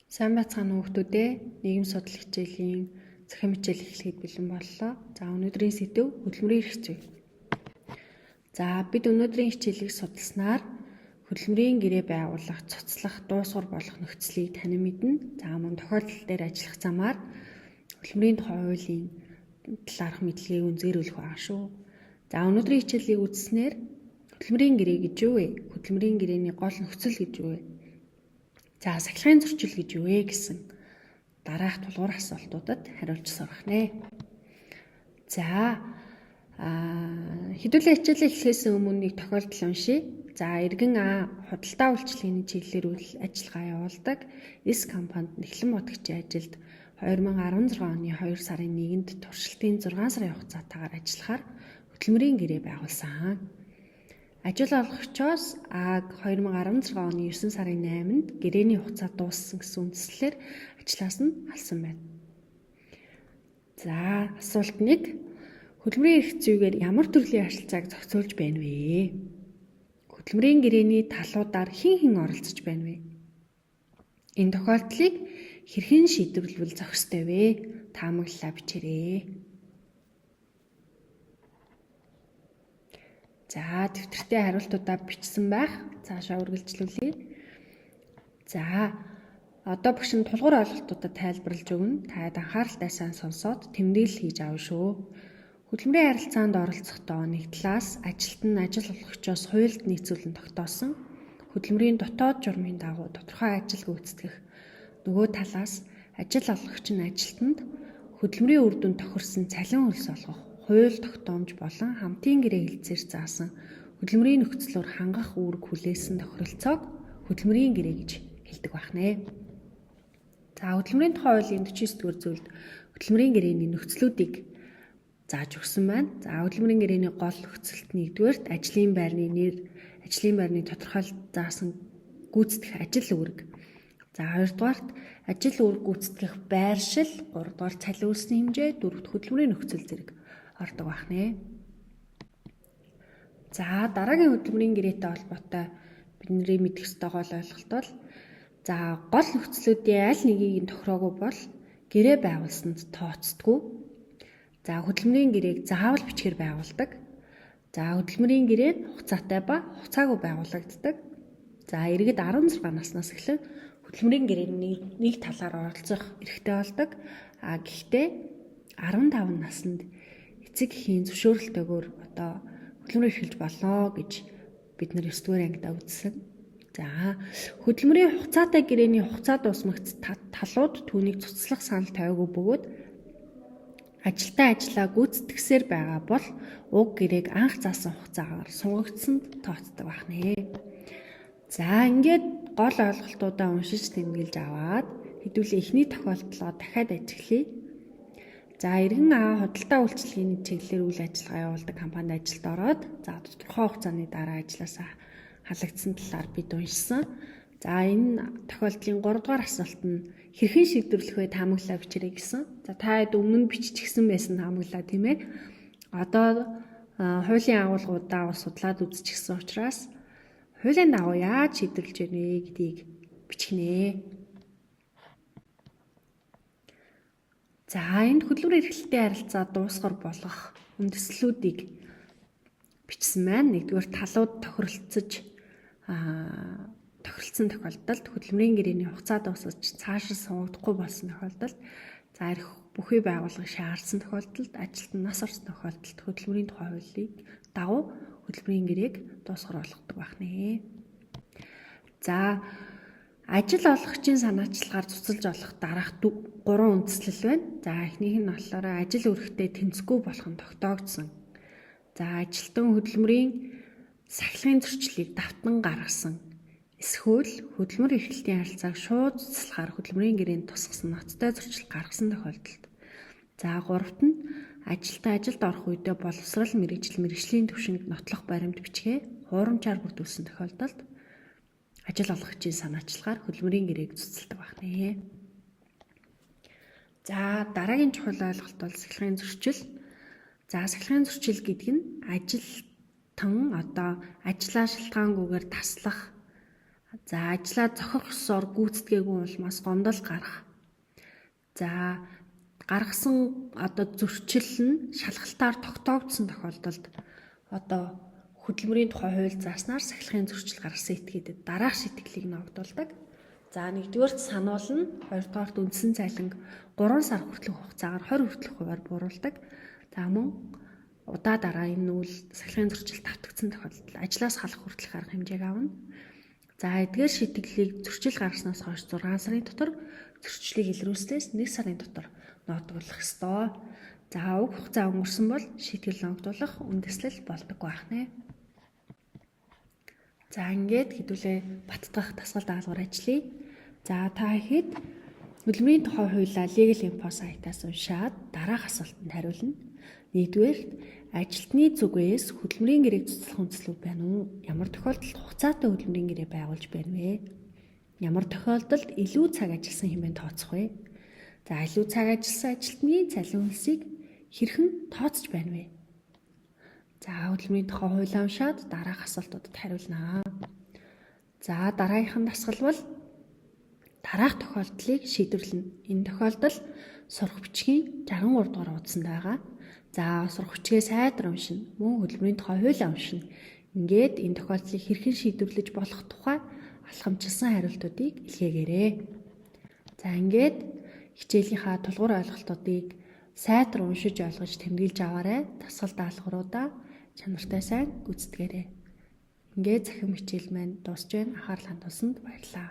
Сайн байцгаана уу хүмүүдээ. Нийгэм судлал хичээлийн захин хичээл эхлэхэд бэлэн боллоо. За өнөөдрийн сэдэв хөдөлмөрийн эрх зүй. За бид өнөөдрийн хичээлийг судалснаар хөдөлмөрийн гэрээ байгуулах, цуцлах, дуусгар болгох нөхцөлийг танин мэднэ. За мөн тохиолдол дээр ажиллах замаар хөдөлмөрийн тухай хуулийн талаарх мэдлэгийг үнзээрүүлэх байгаа шүү. За өнөөдрийн хичээлийг үзснээр хөдөлмөрийн гэрээ гэж юу вэ? Хөдөлмөрийн гэрээний гол нөхцөл гэж юу вэ? За сахилгын зөрчил гэж юу вэ гэсэн дараах тулгуур асуултуудад хариулж сурах нэ. За хэдүүлээ хичээлээ эхлэхээс өмнө нэг тохиолдол уншия. За Эргэн А худалдаа үйлчлэгийн чиглэлээр үйл ажиллагаа явуулдаг С компанид нэхлэн бодгчийн ажилд 2016 оны 2 сарын 1-нд туршилтын 6 сарын хугацаатаагаар ажиллахаар хөдөлмөрийн гэрээ байгуулсан. Ажил олгогчоос АГ 2016 оны 9 сарын 8-нд гэрээний хугацаа дууссан гэсэн үндслээр ажлаас нь алсан байна. За асуулт 1. Хөдөлмөрийн эрх зүйгээр ямар төрлийн харилцааг зохицуулж байна вэ? Хөдөлмөрийн гэрээний талуудаар хэн оролцож байна вэ? Энэ тохиолдлыг хэрхэн шийдвэрлэвэл зохистой вэ? Таамаглалаа бичээрэй. За дэвтэртээ хариултуудаа бичсэн байх. Цаашаа үргэлжлүүлье. За одоо багш нь тулгуур ойлголтуудад тайлбарлаж өгнө. Та анхааралтай сайн сонсоод тэмдэглэл хийж авна шүү. Хөдөлмөрийн харилцаанд оролцохдоо нэг талаас ажилт нь ажил олгогчоос хуульд нийцүүлэн тогтоосон хөдөлмөрийн дотоод журмын дагуу тодорхой ажил гүйцэтгэх, нөгөө талаас ажил олгогч нь ажилтнанд хөдөлмөрийн үр дүнд тохирсон цалин хөлс олгох хууль тогтоомж болон хамтын гэрээ хэлцээр заасан хөдөлмөрийн нөхцлөөр хангах үүрэг хүлээсэн тохиролцоог хөдөлмөрийн гэрээ гэж хэлдэг байна. За хөдөлмөрийн тухай хуулийн 49-р зүйлд хөдөлмөрийн гэрээний нөхцлүүдийг зааж өгсөн байна. За хөдөлмөрийн гэрээний гол нөхцөлт 1-р ажлын байрны нэр, ажлын байрны тодорхойлж заасан гүйцэтгэх ажил үүрэг. За 2-р ажил үүрэг гүйцэтгэх байршил, 3-р цалин үлсний хэмжээ, 4-р хөдөлмөрийн нөхцөл зэрэг ордог байна. За дараагийн хөдөлмөрийн гэрээтэй холбоотой бидний мэдэх ёстой гол ойлголт бол за гол нөхцлүүдийн аль нэгийг нь тохироогүй бол гэрээ байгуулсанд тооцдгүй. За хөдөлмөрийн гэрээг заавал бичгээр байгуулдаг. За хөдөлмөрийн гэрээ нь хугацаатай ба хугацаагүй байгуулагддаг. За иргэд 16 наснаас эхлэн хөдөлмөрийн гэрээний нэг талаар оролцох эрхтэй болдог. Гэхдээ 15 наснд эцэг эхийн зөвшөөрөлтөөр одоо хөдөлмөр эрхэлж болоо гэж бид нар 9-р ангидаа үзсэн. За хөдөлмөрийн хугацаатай гэрээний хугацаа дуусмагц талууд түүнийг цуцлах санал тавиагүй бөгөөд ажилтаа ажлаа гүйцэтгэсээр байгаа бол уг гэрээг анх заасан хугацаагаар сунгагдсанд тооцдог байна. За ингээд гол ойлголтуудаа уншиж тэмдэглэж аваад хэдүүлээ эхний тохиолдлоо дахиад ажиглая. За Эргэн А худалдаа үйлчлэгийн чиглэлээр үйл ажиллагаа явуулдаг компанид ажилд ороод за тодорхой хугацааны дараа ажлаасаа халагдсан талаар бид уншсан. За энэ тохиолдлын 3-р асуулт нь хэрхэн шийдвэрлэх вэ таамаглалаа бичээрэй гэсэн. За та хэд өмнө биччихсэн байсан таамаглалаа тийм ээ. Одоо хуулийн агуулгуудаа судлаад үзчихсэн учраас хуулийн дагуу яаж шийдвэрлэж байна гэдгийг бичих нэ. За энд хөдөлмөрийн эрхлэлтэй харилцаа дуусгар болгох үндэслэлүүдийг бичсэн байна. Нэгдүгээр талууд тохиролцсон тохиолдолд хөдөлмөрийн гэрээний хугацаа дуусаж цаашид сунгагдахгүй болсон тохиолдолд за эрх бүхий байгуулгыг шаардсан тохиолдолд ажилт нь нас орсон тохиолдолд хөдөлмөрийн тухай хуулийг дагуу хөдөлмөрийн гэрээг дуусгар болгодог байна. За ажил олгогчийн санаачлагаар цуцалж олох дараах 3 үндэслэл байна. За эхнийх нь болохоор ажил үүрэгтээ тэнцэхгүй болох нь тогтоогдсон. За ажилтан хөдөлмөрийн сахилгын зөрчлийг давтан гаргасан. Эсвэл хөдөлмөр эрхлэлтийн харилцааг шууд цуцлахаар хөдөлмөрийн гэрээнд тусгасан ноцтой зөрчил гаргасан тохиолдолд. За гуравт нь ажилтан ажилд орох үедээ боловсрал мэргэжлийн түвшинд нотлох баримт бичгээ хуурамчаар бүтүүлсэн тохиолдолд ажил олгогчийн санаачлагаар хөдөлмөрийн гэрээг цуцалдаг байна. За дараагийн чухал ойлголт бол сахилгын зөрчил. За сахилгын зөрчил гэдэг нь ажилтан одоо ажлаа шалтгаангүйгээр таслах За ажлаа зохих ёсоор гүйцэтгээгүй улмаас гомдол гарах. За гаргасан зөрчил нь шалгалтаар тогтоогдсон тохиолдолд хөдөлмөрийн тухай хууль зааснаар сахилгын зөрчил гаргасан этгээдэд дараах шийтгэлийг ногдуулдаг. За нэгдүгээрт сануулна, хоёрдугаарт үндсэн цалинг 3 сар хүртэлх хугацаагаар 20 хүртэлх хувиар бууруулдаг. За мөн удаа дараа энэ үйл сахилгын зөрчил давтагдсан тохиолдолд ажлаас халах хүртэлх арга хэмжээг авна. За эдгээр шийтгэлийг зөрчил гаргаснаас хойш 6 сарын дотор зөрчлийг илрүүлснээс 1 сарын дотор нотогдох ёстой. За уг хугацаа өнгөрсөн бол шийтгэл ногдуулах үндэслэл болдог байх нэ. За ингээд хэдүүлээ баттгах дасгал даалгавар ажиллая. За та хэд хөдөлмөрийн тухай хуулиа Legal Info сайтаас уншаад дараах асуултанд хариулна. Нэгдүгээр ажилтны зүгээс хөдөлмөрийн гэрээг цуцлах үндслүүд байна уу? Ямар тохиолдолд хугацаатай хөдөлмөрийн гэрээ байгуулж байна вэ? Ямар тохиолдолд илүү цаг ажилласан хэмээн тооцох вэ? За илүү цаг ажилласан ажилтны цалин хөлсийг хэрхэн тооцож байна вэ? За хөдөлмөрийн тухай хуулиа уншаад дараах асуултуудад хариулнаа. За дараагийнх нь дасгал бол дараах тохиолдлыг шийдвэрлэнэ. Энэ тохиолдол сурах бичгийн 63 дугаар хуудсанд байгаа. За сурах бичгээ сайдар уншина. Мөн хөдөлмөрийн тухай хуулиа уншина. Ингээд энэ тохиолдлыг хэрхэн шийдвэрлэж болох тухай алхамчилсан хариултуудыг илгээгээрэй. За ингээд хичээлийнхаа тулгуур ойлголтуудыг сайдар уншиж ойлгож тэмдэглэж аваарай. Дасгал даалгавруудаа чанартай сайн гүйцэтгээрэй. Ингээд захин хичээл маань дуусж байна. Анхаарал хандуулсанд баярлалаа.